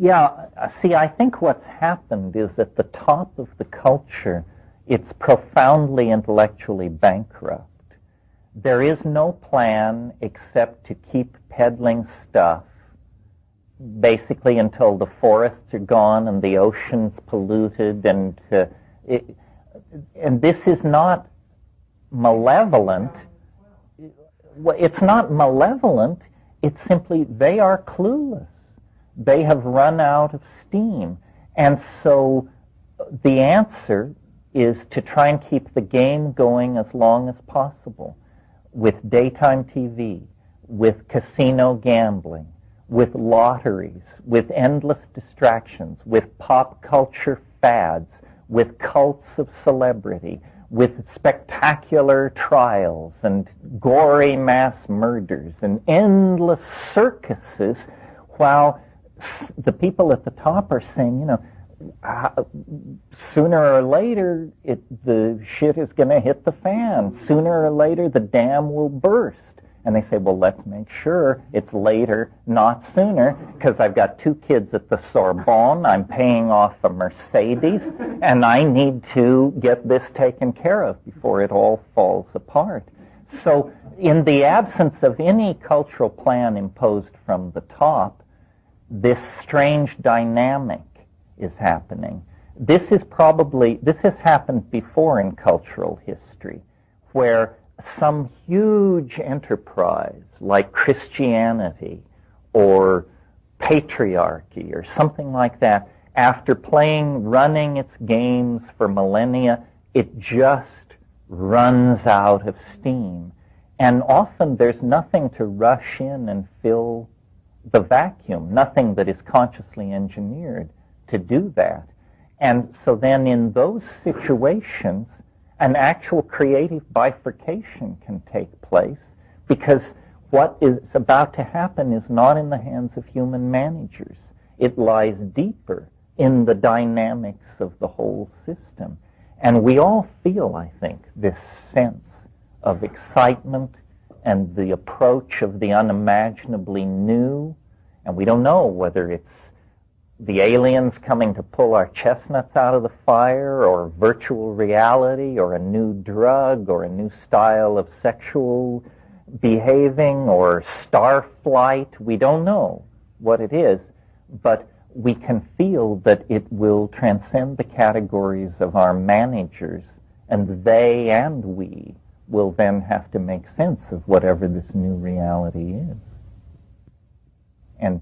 Yeah, see, I think what's happened is at the top of the culture, it's profoundly intellectually bankrupt. There is no plan except to keep peddling stuff, basically until the forests are gone and the ocean's polluted, and this is not malevolent. It's not malevolent. It's simply they are clueless. They have run out of steam. And so the answer is to try and keep the game going as long as possible with daytime TV, with casino gambling, with lotteries, with endless distractions, with pop culture fads, with cults of celebrity, with spectacular trials and gory mass murders and endless circuses, while the people at the top are saying, you know, sooner or later the shit is going to hit the fan. Sooner or later the dam will burst. And they say, well, let's make sure it's later, not sooner, because I've got 2 kids at the Sorbonne, I'm paying off a Mercedes, and I need to get this taken care of before it all falls apart. So in the absence of any cultural plan imposed from the top, this strange dynamic is happening. This has happened before in cultural history, where some huge enterprise like Christianity or patriarchy or something like that, after running its games for millennia, it just runs out of steam. And often there's nothing to rush in and fill the vacuum, nothing that is consciously engineered to do that. And so then in those situations, an actual creative bifurcation can take place, because what is about to happen is not in the hands of human managers. It lies deeper in the dynamics of the whole system. And we all feel, I think, this sense of excitement and the approach of the unimaginably new, and we don't know whether it's the aliens coming to pull our chestnuts out of the fire, or virtual reality, or a new drug, or a new style of sexual behaving, or star flight. We don't know what it is, but we can feel that it will transcend the categories of our managers, and they and we will then have to make sense of whatever this new reality is. And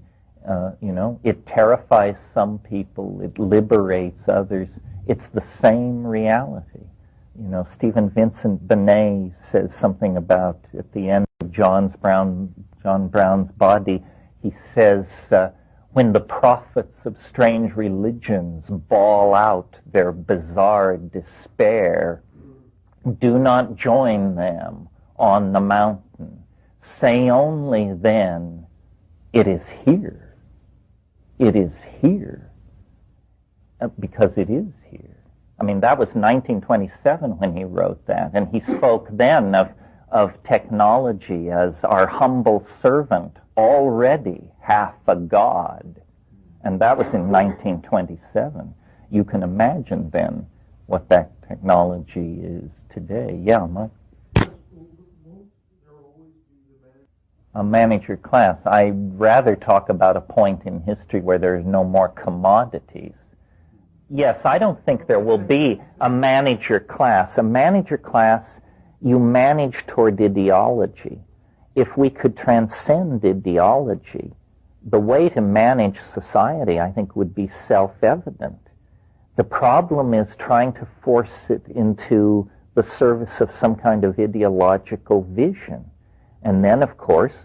it terrifies some people, it liberates others. It's the same reality. Stephen Vincent Benet says something about, at the end of John Brown's Body, he says, when the prophets of strange religions bawl out their bizarre despair, do not join them on the mountain. Say only then, it is here. It is here. Because it is here. I mean, that was 1927 when he wrote that, and he spoke then of technology as our humble servant, already half a god. And that was in 1927. You can imagine then what that technology is today. Yeah, Mike? A manager class. I'd rather talk about a point in history where there's no more commodities. Yes, I don't think there will be a manager class. A manager class, you manage toward ideology. If we could transcend ideology, the way to manage society, I think, would be self-evident. The problem is trying to force it into the service of some kind of ideological vision. And then, of course,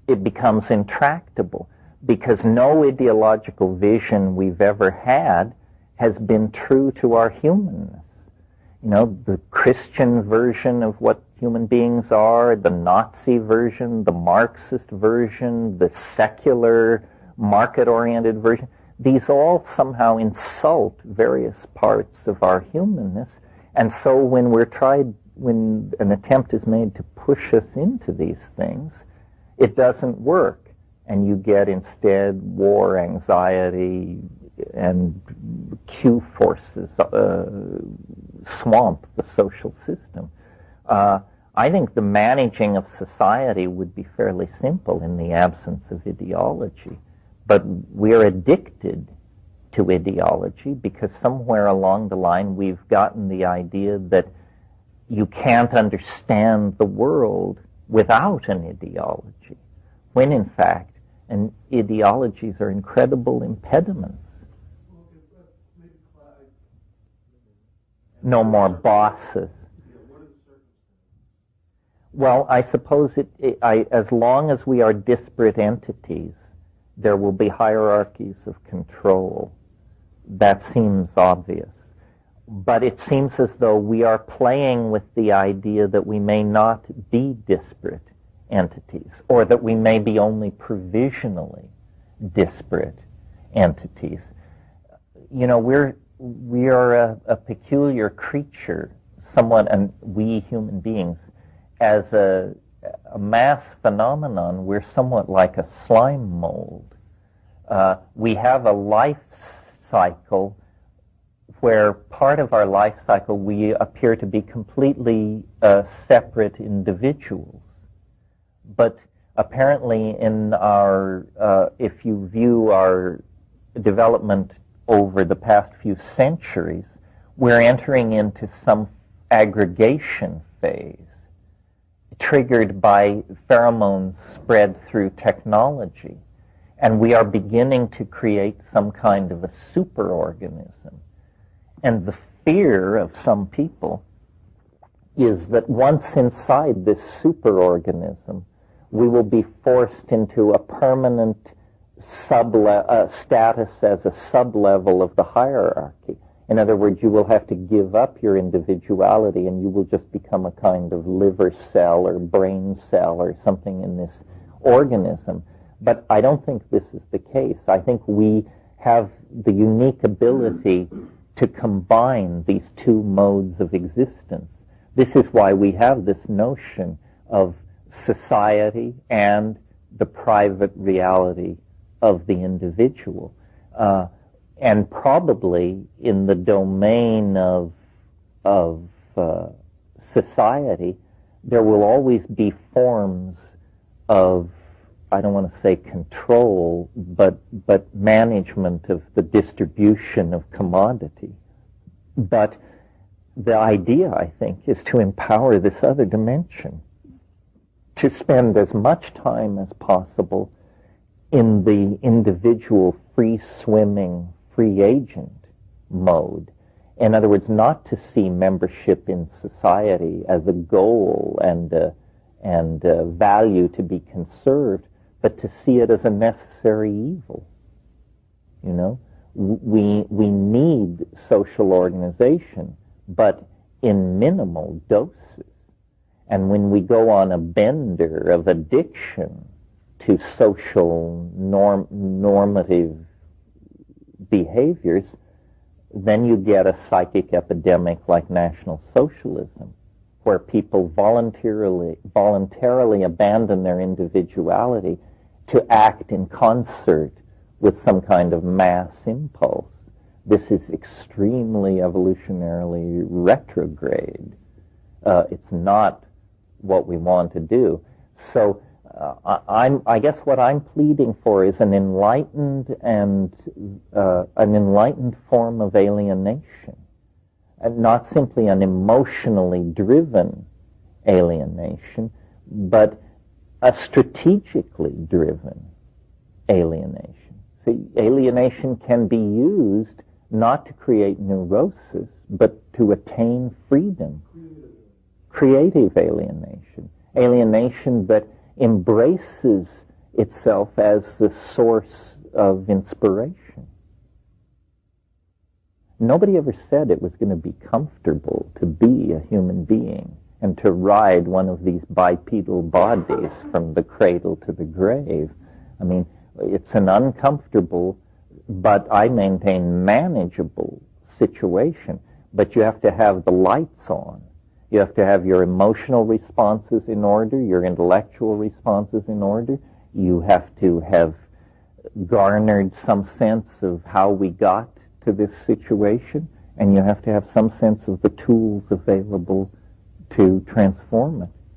it becomes intractable, because no ideological vision we've ever had has been true to our humanness. The Christian version of what human beings are, the Nazi version, the Marxist version, the secular, market-oriented version, these all somehow insult various parts of our humanness. And so when an attempt is made to push us into these things, it doesn't work. and you get instead war, anxiety, and Q forces swamp the social system. I think the managing of society would be fairly simple in the absence of ideology. But we're addicted to ideology because somewhere along the line we've gotten the idea that you can't understand the world without an ideology, when in fact ideologies are incredible impediments. No more bosses. Well, I suppose as long as we are disparate entities, there will be hierarchies of control. That seems obvious. But it seems as though we are playing with the idea that we may not be disparate entities, or that we may be only provisionally disparate entities. You know, we are a peculiar creature, somewhat, and we human beings, as a mass phenomenon, we're somewhat like a slime mold. We have a life cycle where part of our life cycle we appear to be completely separate individuals. But apparently in our, if you view our development over the past few centuries, we're entering into some aggregation phase, triggered by pheromones spread through technology. And we are beginning to create some kind of a superorganism. And the fear of some people is that once inside this superorganism, we will be forced into a permanent status as a sub-level of the hierarchy. In other words, you will have to give up your individuality and you will just become a kind of liver cell or brain cell or something in this organism. But I don't think this is the case. I think we have the unique ability to combine these two modes of existence. This is why we have this notion of society and the private reality of the individual. And probably in the domain of society, there will always be forms of, I don't want to say control, but management of the distribution of commodity. But the idea, I think, is to empower this other dimension, to spend as much time as possible in the individual free-swimming, free agent mode. In other words, not to see membership in society as a goal and a value to be conserved, but to see it as a necessary evil. You know, we need social organization, but in minimal doses. And when we go on a bender of addiction to social normative behaviors, then you get a psychic epidemic like National Socialism, where people voluntarily abandon their individuality to act in concert with some kind of mass impulse. This is extremely evolutionarily retrograde. It's not what we want to do. So I guess what I'm pleading for is an enlightened form of alienation, and not simply an emotionally driven alienation, but a strategically driven alienation. See, alienation can be used not to create neurosis, but to attain freedom. Creative alienation. Alienation that embraces itself as the source of inspiration. Nobody ever said it was going to be comfortable to be a human being and to ride one of these bipedal bodies from the cradle to the grave. I mean, it's an uncomfortable, but I maintain manageable situation. But you have to have the lights on. You have to have your emotional responses in order, your intellectual responses in order. You have to have garnered some sense of how we got to this situation, and you have to have some sense of the tools available to transform it.